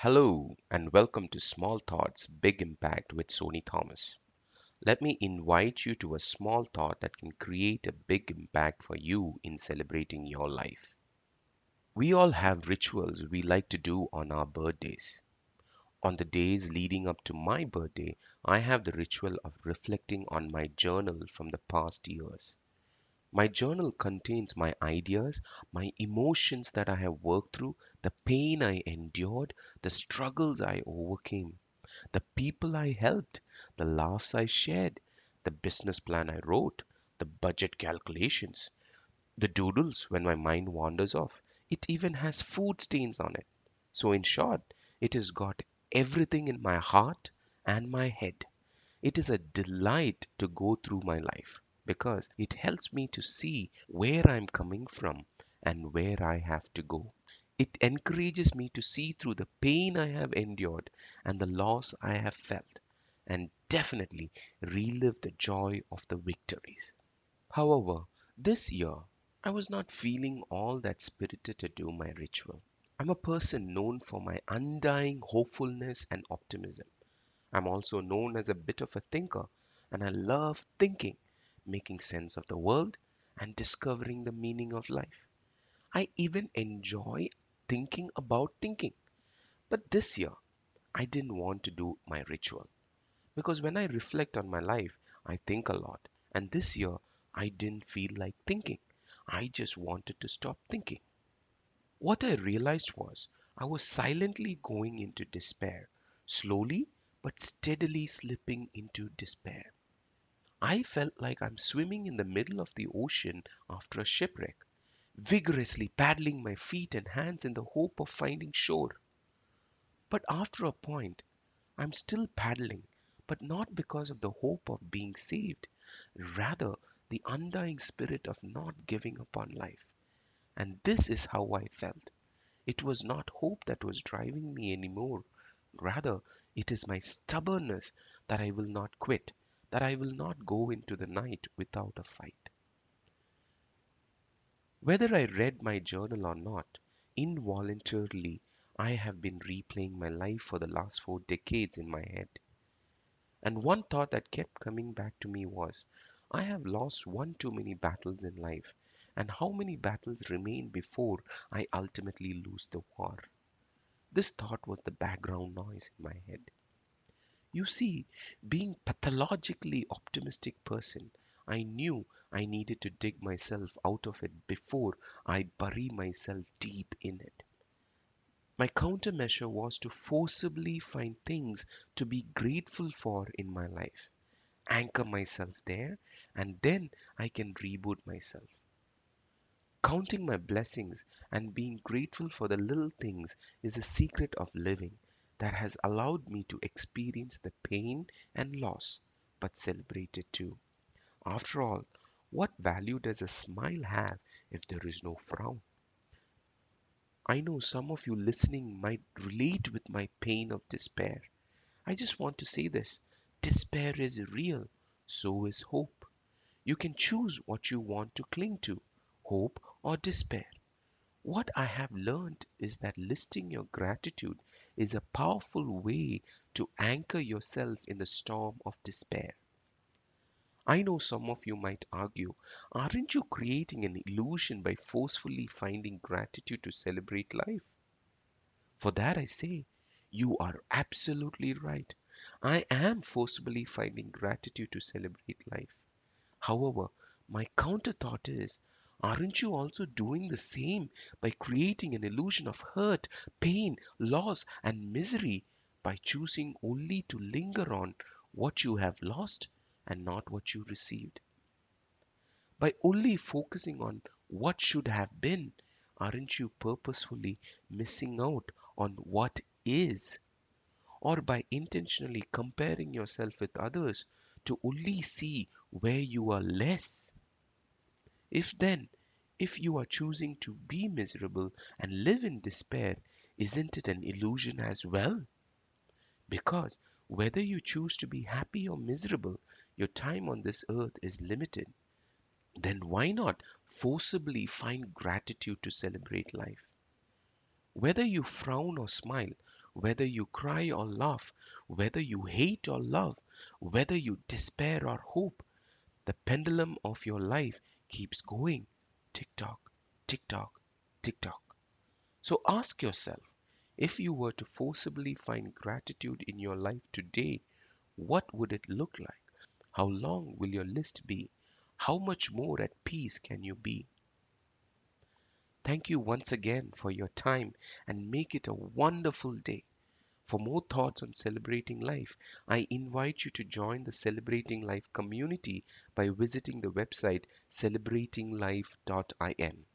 Hello, and welcome to Small Thoughts, Big Impact with Sony Thomas. Let me invite you to a small thought that can create a big impact for you in celebrating your life. We all have rituals we like to do on our birthdays. On the days leading up to my birthday, I have the ritual of reflecting on my journal from the past years. My journal contains my ideas, my emotions that I have worked through, the pain I endured, the struggles I overcame, the people I helped, the laughs I shared, the business plan I wrote, the budget calculations, the doodles when my mind wanders off. It even has food stains on it. So, in short, it has got everything in my heart and my head. It is a delight to go through my life because it helps me to see where I'm coming from and where I have to go. It encourages me to see through the pain I have endured and the loss I have felt, and definitely relive the joy of the victories. However, this year I was not feeling all that spirited to do my ritual. I'm a person known for my undying hopefulness and optimism. I'm also known as a bit of a thinker, and I love thinking, making sense of the world, and discovering the meaning of life. I even enjoy thinking about thinking. But this year, I didn't want to do my ritual because when I reflect on my life, I think a lot. And this year, I didn't feel like thinking. I just wanted to stop thinking. What I realized was I was silently going into despair, slowly but steadily slipping into despair. I felt like I'm swimming in the middle of the ocean after a shipwreck, vigorously paddling my feet and hands in the hope of finding shore. But after a point, I'm still paddling, but not because of the hope of being saved, rather, the undying spirit of not giving up on life. And this is how I felt. It was not hope that was driving me anymore. Rather, it is my stubbornness that I will not quit, that I will not go into the night without a fight. Whether I read my journal or not, involuntarily I have been replaying my life for the last 4 decades in my head. And one thought that kept coming back to me was, I have lost one too many battles in life, and how many battles remain before I ultimately lose the war? This thought was the background noise in my head. You see, being pathologically optimistic person, I knew I needed to dig myself out of it before I bury myself deep in it. My countermeasure was to forcibly find things to be grateful for in my life, anchor myself there, and then I can reboot myself. Counting my blessings and being grateful for the little things is a secret of living that has allowed me to experience the pain and loss, but celebrate it too. After all, what value does a smile have if there is no frown? I know some of you listening might relate with my pain of despair. I just want to say this: despair is real, so is hope. You can choose what you want to cling to, hope or despair. What I have learned is that listing your gratitude is a powerful way to anchor yourself in the storm of despair. I know some of you might argue, aren't you creating an illusion by forcefully finding gratitude to celebrate life? For that I say, you are absolutely right. I am forcibly finding gratitude to celebrate life. However, my counter thought is, aren't you also doing the same by creating an illusion of hurt, pain, loss, and misery by choosing only to linger on what you have lost and not what you received? By only focusing on what should have been, aren't you purposefully missing out on what is? Or by intentionally comparing yourself with others to only see where you are less? If then, if you are choosing to be miserable and live in despair, isn't it an illusion as well? Because whether you choose to be happy or miserable, your time on this earth is limited. Then why not forcibly find gratitude to celebrate life? Whether you frown or smile, Whether you cry or laugh, whether you hate or love, whether you despair or hope, the pendulum of your life keeps going. Tick tock, tick tock, tick tock. So ask yourself, if you were to forcibly find gratitude in your life today, what would it look like? How long will your list be? How much more at peace can you be? Thank you once again for your time and make it a wonderful day. For more thoughts on celebrating life, I invite you to join the Celebrating Life community by visiting the website celebratinglife.in.